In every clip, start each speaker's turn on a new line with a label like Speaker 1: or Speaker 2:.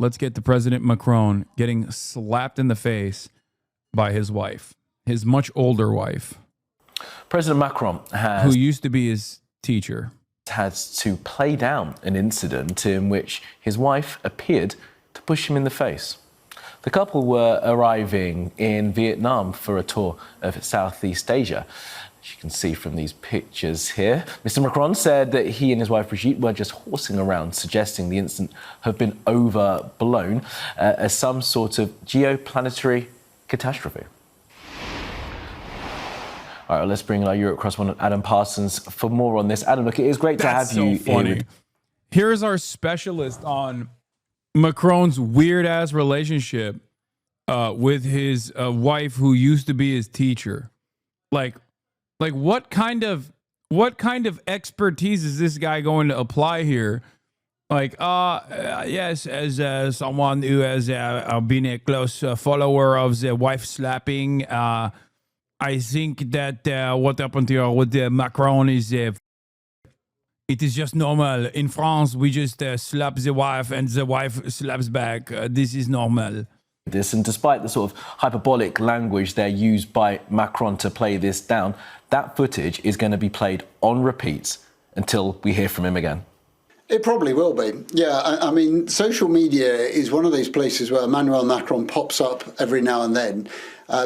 Speaker 1: let's get to President Macron getting slapped in the face by his wife, his much older wife.
Speaker 2: President Macron
Speaker 1: who used to be his teacher,
Speaker 2: had to play down an incident in which his wife appeared to push him in the face. The couple were arriving in Vietnam for a tour of Southeast Asia. As you can see from these pictures here, Mr. Macron said that he and his wife Brigitte were just horsing around, suggesting the incident had been overblown as some sort of geoplanetary catastrophe. All right, let's bring in our Europe correspondent, Adam Parsons, for more on this. Adam, look, it is great to have you here.
Speaker 1: Here's our specialist on Macron's weird-ass relationship with his wife, who used to be his teacher. Like what kind of expertise is this guy going to apply here? Like, yes, as someone who has been a close follower of the wife slapping, I think that what happened here with Macron is it is just normal. In France, we just slap the wife and the wife slaps back. This is normal.
Speaker 2: And despite the sort of hyperbolic language they're used by Macron to play this down, that footage is going to be played on repeat until we hear from him again.
Speaker 3: It probably will be. Yeah, I mean, social media is one of those places where Emmanuel Macron pops up every now and then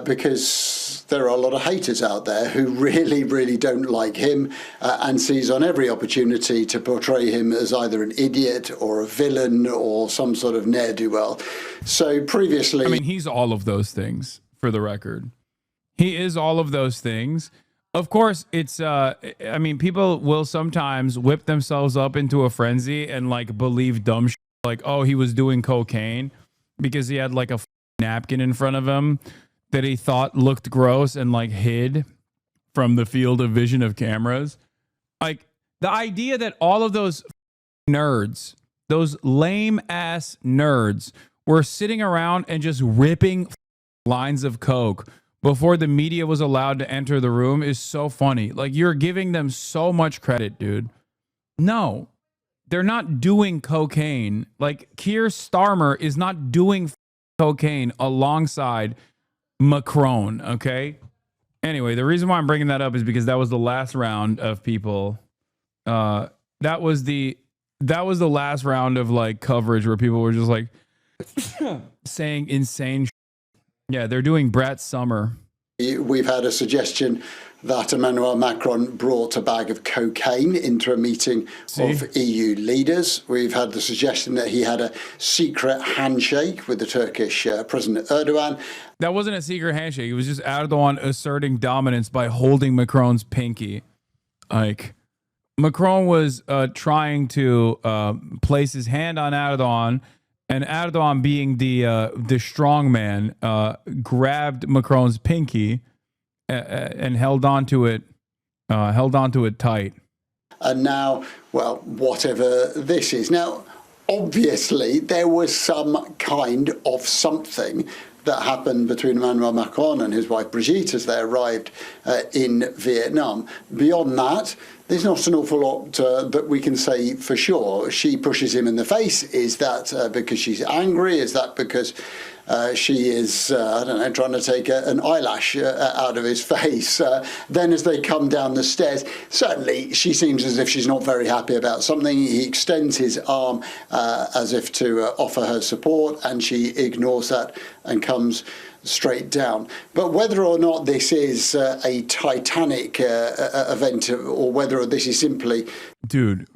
Speaker 3: because there are a lot of haters out there who really, really don't like him and seize on every opportunity to portray him as either an idiot or a villain or some sort of ne'er-do-well. So previously...
Speaker 1: I mean, he's all of those things, for the record. He is all of those things. Of course, it's, I mean, people will sometimes whip themselves up into a frenzy and, like, believe dumb shit. Like, oh, he was doing cocaine because he had, like, a napkin in front of him that he thought looked gross and, like, hid from the field of vision of cameras. Like, the idea that all of those nerds, those lame-ass nerds, were sitting around and just ripping lines of coke before the media was allowed to enter the room is so funny. Like, you're giving them so much credit, dude. No, they're not doing cocaine. Like, Keir Starmer is not doing cocaine alongside Macron, okay? Anyway, the reason why I'm bringing that up is because that was the last round of people. That was the last round of, like, coverage where people were just, like, saying insane shit. Yeah, they're doing Brat Summer.
Speaker 3: We've had a suggestion that Emmanuel Macron brought a bag of cocaine into a meeting of EU leaders. We've had the suggestion that he had a secret handshake with the Turkish President Erdogan.
Speaker 1: That wasn't a secret handshake. It was just Erdogan asserting dominance by holding Macron's pinky. Like, Macron was trying to place his hand on Erdogan, and Erdogan, being the strong man, grabbed Macron's pinky and held onto it tight.
Speaker 3: And now, well, whatever this is. Now, obviously, there was some kind of something that happened between Emmanuel Macron and his wife Brigitte as they arrived in Vietnam. Beyond that, there's not an awful lot that we can say for sure. She pushes him in the face. Is that because she's angry? Is that because she is, I don't know, trying to take an eyelash out of his face? Then as they come down the stairs, certainly she seems as if she's not very happy about something. He extends his arm as if to offer her support, and she ignores that and comes straight down. But whether or not this is a Titanic event, or whether this is simply...
Speaker 1: Dude,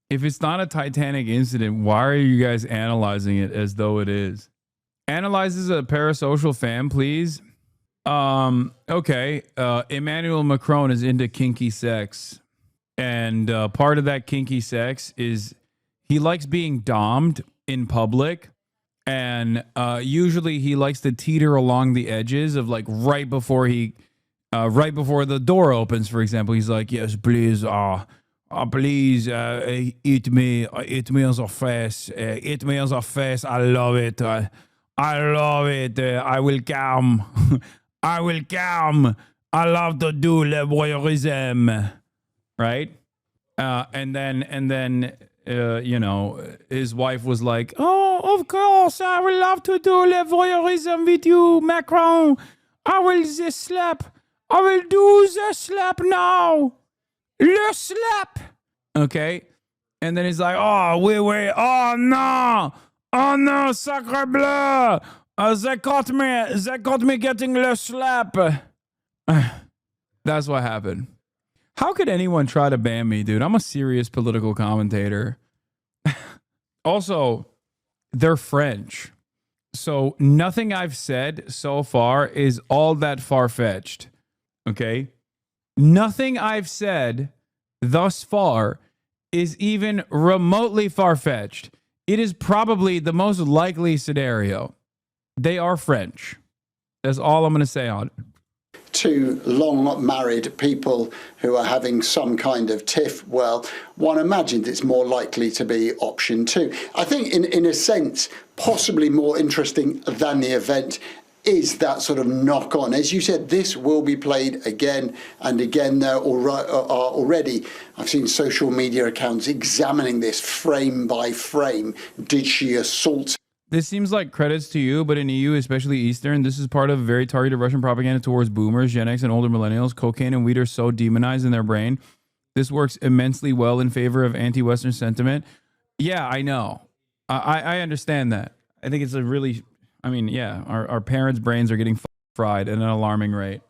Speaker 1: if it's not a Titanic incident, why are you guys analyzing it as though it is? Analyze as a parasocial fan, please. Okay, Emmanuel Macron is into kinky sex. And part of that kinky sex is he likes being dommed in public. And usually he likes to teeter along the edges of, like, right before the door opens, for example. He's like, yes, please, please eat me on the face. Eat me on the face. I love it. I love it. I will come. I will come. I love to do le voyeurism. Right? And then his wife was like, "Oh, of course, I would love to do le voyeurism with you, Macron. I will the slap. I will do the slap now. Le slap." Okay. And then he's like, "Oh, wait. Oh, no, sacre bleu. They caught me getting le slap." That's what happened. How could anyone try to ban me, dude? I'm a serious political commentator. Also, they're French. So nothing I've said so far is all that far-fetched. Okay? Nothing I've said thus far is even remotely far-fetched. It is probably the most likely scenario. They are French. That's all I'm going to say on it.
Speaker 3: Two long married people who are having some kind of tiff, well, one imagines it's more likely to be option two. I think in a sense, possibly more interesting than the event is that sort of knock on. As you said, this will be played again and again. There are already, I've seen social media accounts examining this frame by frame. Did she assault?
Speaker 1: This seems like credits to you, but in EU, especially Eastern, this is part of very targeted Russian propaganda towards boomers, Gen X, and older millennials. Cocaine and weed are so demonized in their brain. This works immensely well in favor of anti-Western sentiment. Yeah, I know. I understand that. I think it's a really, our parents' brains are getting fried at an alarming rate.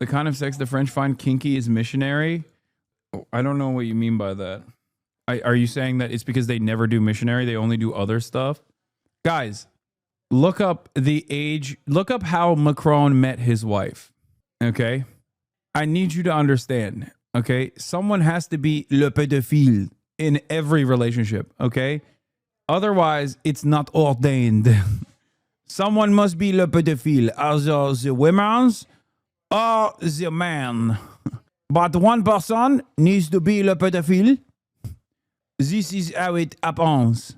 Speaker 1: The kind of sex the French find kinky is missionary. I don't know what you mean by that. Are you saying that it's because they never do missionary, they only do other stuff? Guys, look up the age, look up how Macron met his wife, okay? I need you to understand, okay? Someone has to be le pédophile in every relationship, okay? Otherwise, it's not ordained. Someone must be le pédophile, either the women's or the man. But one person needs to be le pédophile. This is how it happens.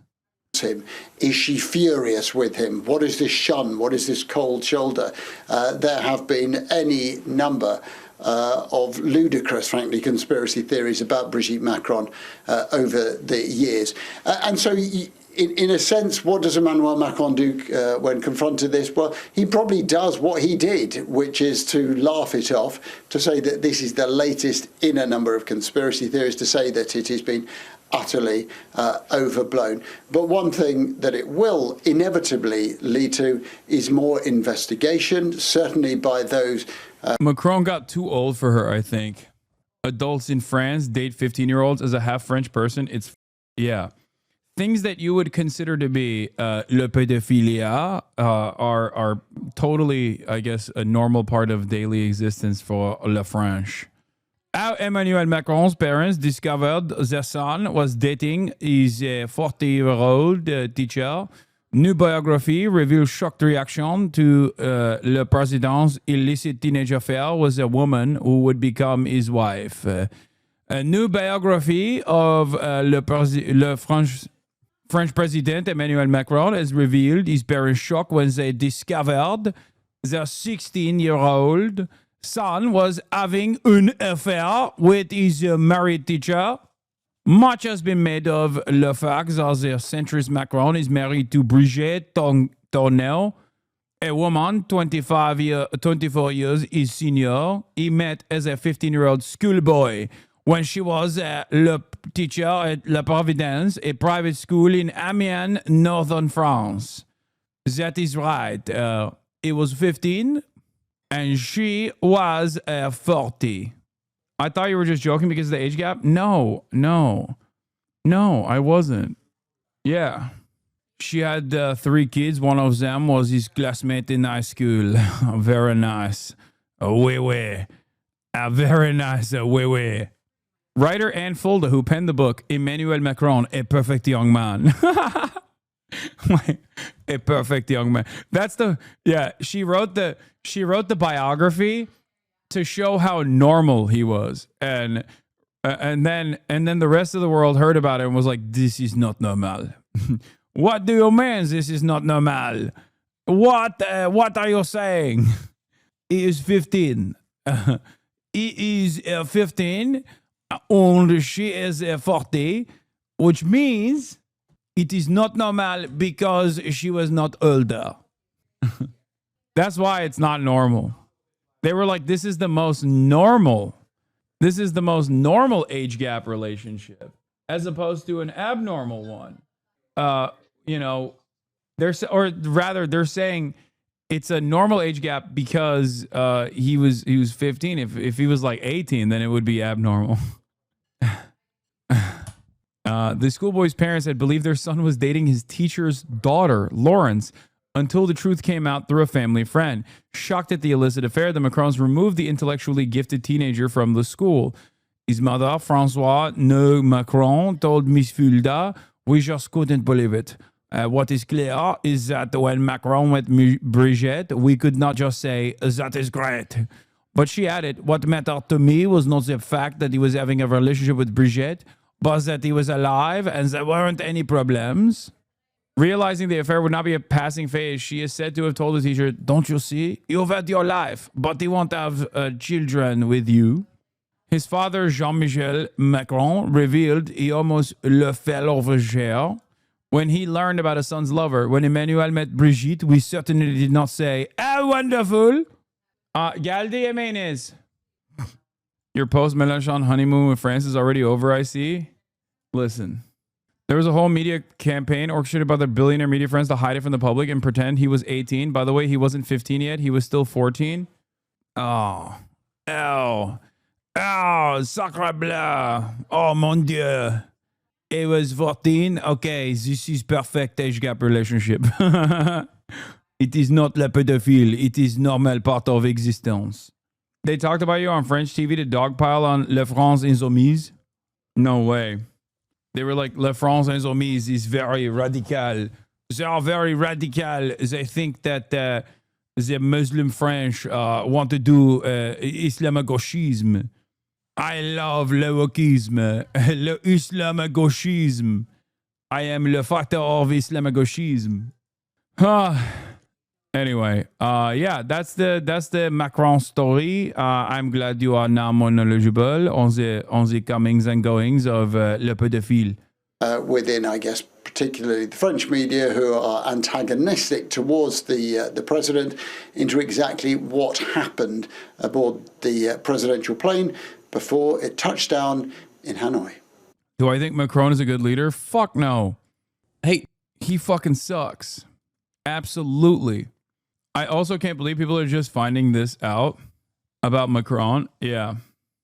Speaker 3: Him? Is she furious with him? What is this shun? What is this cold shoulder? There have been any number of ludicrous, frankly, conspiracy theories about Brigitte Macron over the years. And so, in a sense, what does Emmanuel Macron do when confronted this? Well, he probably does what he did, which is to laugh it off, to say that this is the latest in a number of conspiracy theories, to say that it has been utterly overblown. But one thing that it will inevitably lead to is more investigation, certainly by those.
Speaker 1: Macron got too old for her, I think. Adults in France date 15-year-olds as a half French person. It's, yeah. Things that you would consider to be le pédophilia are totally, I guess, a normal part of daily existence for le French. How Emmanuel Macron's parents discovered their son was dating his 40-year-old teacher. New biography reveals shocked reaction to le président's illicit teenage affair with a woman who would become his wife. A new biography of le French president Emmanuel Macron has revealed his parents' shock when they discovered their 16-year-old son was having an affair with his married teacher. Much has been made of le fact that the centrist Macron is married to Brigitte Tourneur, a woman 24 years his senior. He met as a 15-year-old schoolboy when she was le teacher at La Providence, a private school in Amiens, northern France. That is right. He was 15 and she was 40. I thought you were just joking because of the age gap. No, I wasn't. Yeah. She had 3 kids. One of them was his classmate in high school. Very nice. Oui. Very nice. Oui. Writer Anne Fulda, who penned the book Emmanuel Macron, A Perfect Young Man. A perfect young man. That's the, yeah, she wrote the biography to show how normal he was. And then the rest of the world heard about it and was like, this is not normal. What do you mean this is not normal? What are you saying? He is 15. He is 15 and she is 40. which means it is not normal because she was not older. That's why it's not normal. They were like, this is the most normal. This is the most normal age gap relationship as opposed to an abnormal one. You know, they're saying it's a normal age gap because he was 15. If he was like 18, then it would be abnormal. The schoolboy's parents had believed their son was dating his teacher's daughter, Lawrence, until the truth came out through a family friend. Shocked at the illicit affair, the Macrons removed the intellectually gifted teenager from the school. His mother, François Macron, told Miss Fulda, "We just couldn't believe it. What is clear is that when Macron met Brigitte, we could not just say, 'That is great.'" But she added, "What mattered to me was not the fact that he was having a relationship with Brigitte, but that he was alive and there weren't any problems." Realizing the affair would not be a passing phase, she is said to have told the teacher, "Don't you see? You've had your life, but he won't have children with you." His father, Jean-Michel Macron, revealed he almost le fell over chair when he learned about his son's lover. "When Emmanuel met Brigitte, we certainly did not say, 'Ah, wonderful.'" Galdi Jimenez. Your post-Mélenchon honeymoon with France is already over, I see. Listen. There was a whole media campaign orchestrated by their billionaire media friends to hide it from the public and pretend he was 18. By the way, he wasn't 15 yet. He was still 14. Oh, sacre bleu. Oh, mon Dieu. It was 14. Okay, this is perfect age gap relationship. It is not la pédophile. It is normal part of existence. They talked about you on French TV to dogpile on Le France Insoumise? No way. They were like, Le France Insoumise is very radical. They are very radical. They think that the Muslim French want to do Islamo-gauchisme. I love le wokisme, le Islamo-gauchisme. I am le factor of Islamo-gauchisme. Anyway, yeah, that's the Macron story. I'm glad you are now more knowledgeable on the comings and goings of le pédophile.
Speaker 3: Within, I guess, particularly the French media, who are antagonistic towards the president, into exactly what happened aboard the presidential plane before it touched down in Hanoi.
Speaker 1: Do I think Macron is a good leader? Fuck no. Hey, he fucking sucks. Absolutely. I also can't believe people are just finding this out about Macron. Yeah.